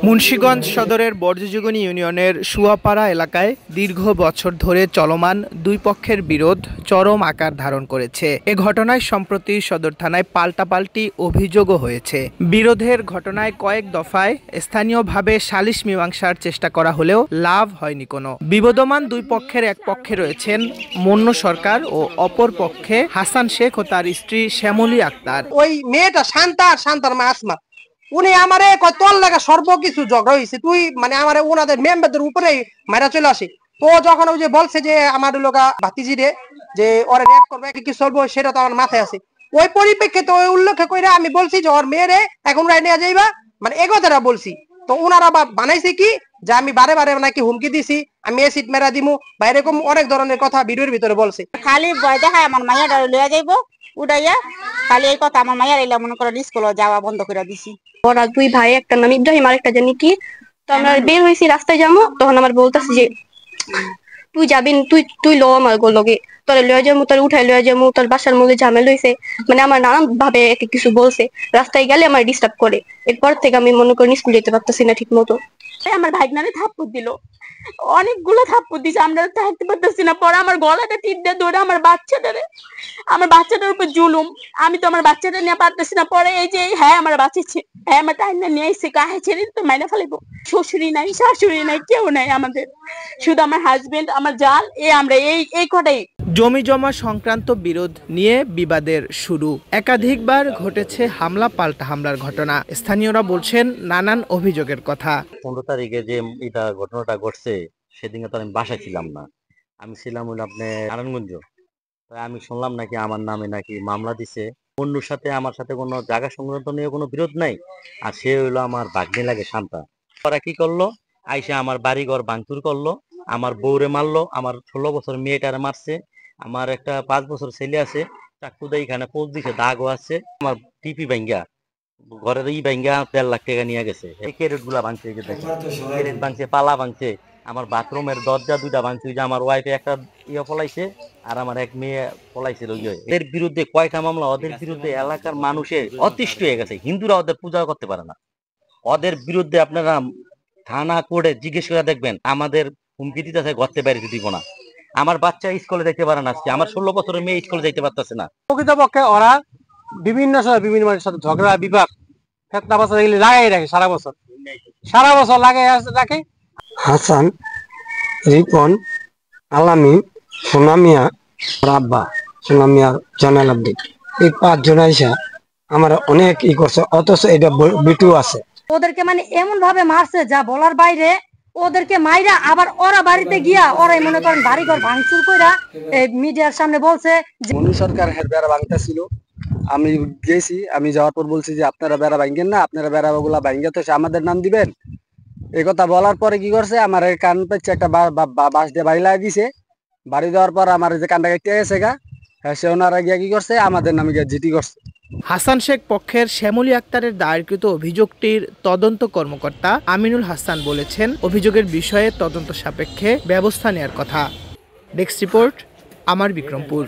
মুন্সিগঞ্জ সদরের বর্জ্যজীবনী ইউনিয়নের সুয়াপাড়া এলাকায় দীর্ঘ বছর ধরে চলমান দুই পক্ষের বিরোধ চরম আকার ধারণ করেছে। এ ঘটনায় সম্প্রতি সদর থানায় পাল্টাপাল্টি অভিযোগও হয়েছে। বিরোধের ঘটনায় কয়েক দফায় স্থানীয়ভাবে সালিশ মীমাংসার চেষ্টা করা হলেও লাভ হয়নি কোনো। বিবদমান দুই পক্ষের এক পক্ষে রয়েছেন মন্য সরকার ও অপর পক্ষে হাসান শেখ ও তার স্ত্রী শ্যামলী আক্তার। ওই মেয়েটা শান্তার মা আসমা, উনি আমারে কয় তোর লাগা সর্বকিছু ঝগড়া হয়েছে, তুই মানে আমারে ওনাদের মেম্বারদের উপরে মারা চলে আসে। তো যখন ওই যে বলছে যে আমার লোকা ভাতিজি রে যে ওরে র্যাপ করবে কি চলবো, সেটা তো আমার মাথায় আছে। ওই পরিপ্রেক্ষিতে ওই উল্লেখ করে আমি বলছি যে ওর মেয়েরে এখন রায় নিয়ে যাইবা, মানে এগোতারা বলছি। তো ওনারা বানাইছে কি যে আমি বারে বারে নাকি হুমকি দিছি, আমি এসিড মেরা দিমু বা এরকম অনেক ধরনের কথা ভিডিওর ভিতরে বলছে। খালি ভয় দেখায় আমার মাইয়াটা লইয়া যাইবো উড়াইয়া, খালি এই কথা আমার মাইয়ার এলা মনে করো স্কুলে যাওয়া বন্ধ করে দিছি। ওরা দুই ভাই, একটা নাম ইব্রাহিম আর একটা জানি কি। তো আমরা বের হয়েছি রাস্তায় যাবো, তখন আমার বলতেছি যে তুই যাবি, তুই লো আমার লগে, তোর লয়ে যাবো, তোর উঠাই লয়ে যাবো, তোর বাসার মধ্যে ঝামেলা হয়েছে, মানে আমার নানান ভাবে এক কিছু বলছে। রাস্তায় গেলে আমার ডিস্টার্ব করে। এরপর থেকে আমি মনে করি স্কুল যেতে পারতেছি না ঠিক মতো। আমার ভাইগনারে থাপ্পড় দিল, অনেকগুলো থাপ্পড় দিছে, আমরা থাকতে পারতেছি না। পরে আমার গলাটা টিপ দিয়ে ধরে আমার বাচ্চাটার উপর জুলুম, আমি তো আমার বাচ্চাটা নিয়ে পারতেছি না। পরে এই যে হ্যাঁ আমার বাঁচিয়েছে, হ্যাঁ আমার টাইম না নিয়ে এসে কাহে ছেড়ে তো মাইনা ফেলিব। শ্বশুরি নাই, শাশুড়ি নাই, কেউ নাই আমাদের, শুধু আমার হাজবেন্ড, আমার জাল, আমরা এই কটাই। জমি জমা সংক্রান্ত বিরোধ নিয়ে বিবাদের শুরু। একাধিকবার ঘটেছে হামলা পাল্টা হামলার ঘটনা। স্থানীয়রা বলছেন নানান অভিযোগের কথা। 15 তারিখে যে এটা ঘটনাটা ঘটছে, সেদিনকে তো আমি বাসায় ছিলাম না, আমি ছিলাম হলো আপনি নারায়ণগঞ্জ। তাই আমি শুনলাম নাকি আমার নামে নাকি মামলা দিছে। অন্যর সাথে আমার সাথে কোনো জায়গা সংক্রান্ত নিয়ে কোনো বিরোধ নাই, আর সে হইলো আমার ভাগ্নে লাগে শান্তা। ওরা কি করলো, আইসে আমার বাড়িঘর ভাঙচুর করলো, আমার বউরে মারলো, আমার 16 বছর মেয়েটারে মারছে, আমার একটা 5 বছর ছেলে আছে, চাকুদা এখানে পোজ দিছে, দাগও আছে, আমার টিপি ভাঙ্গা ঘরের ভাঙ্গা 1.5 লাখ টাকা নিয়ে গেছে। এই ক্যারেট গুলা ভাঙছে, ক্যারেট ভাঙছে, পালা ভাঙছে, আমার বাথরুমের দরজা 2টা ভাঙছে। যে আমার ওয়াইফে একটা পলাইছে আর আমার এক মেয়ে পলাইছিল। এদের বিরুদ্ধে কয়টা মামলা, ওদের বিরুদ্ধে এলাকার মানুষের অতিষ্ঠ হয়ে গেছে। হিন্দুরা ওদের পূজা করতে পারে না। ওদের বিরুদ্ধে আপনারা থানা কোর্টে জিজ্ঞেস করে দেখবেন, আমাদের হুমকি দিতেছে ঘরতে বাইরে দিব না। আমার বাচ্চা স্কুলে যাইতে পারে না, আজকে আমার 16 বছরের মেয়ে স্কুলে যাইতে পারতেছে না। প্রকৃতপক্ষে ওরা বিভিন্ন সময় বিভিন্ন মানুষের সাথে ঝগড়া বিভাগ ফেতনা বাসা এগুলি লাগাই রাখে, সারা বছর লাগাই রাখে। হাসান, রিপন, আলামিন, সোনামিয়া, রাব্বা, সোনামিয়ার জয়নাল আব্দিন, এই 5 জন আইসা আমার অনেক ই করছে, অথচ এটা বিটু আছে। ওদেরকে মানে এমন ভাবে মারছে যা বলার বাইরে। ওদেরকে মাইরা আবার ওরা বাড়িতে গিয়া ওরাই মনে করেন বাড়িঘর ভাঙচুর কইরা মিডিয়ার সামনে বলছে মনু সরকার বেড়া ভাঙতা ছিল। আমি গেছি, আমি যাওয়ার পর বলছি যে আপনারা বেড়া ভাঙেন না, আপনারা বেড়া গুলা ভাঙ্গে তো আমাদের নাম দিবেন। এই কথা বলার পরে কি করছে, আমার কান পেছে একটা বাঁশ দিয়ে বাড়ি লাগিয়ে দিছে। বাড়ি দেওয়ার পর আমার যে কানটা কেটে গেছে গা, সে ওনারা গিয়া কি করছে, আমাদের নামে গিয়ে জিটি করছে। হাসান শেখ পক্ষের শ্যামলী আক্তারের দায়েরকৃত অভিযোগটির তদন্ত কর্মকর্তা আমিনুল হাসান বলেছেন, অভিযোগের বিষয়ে তদন্ত সাপেক্ষে ব্যবস্থা নেওয়ার কথা। ডেস্ক রিপোর্ট, আমার বিক্রমপুর।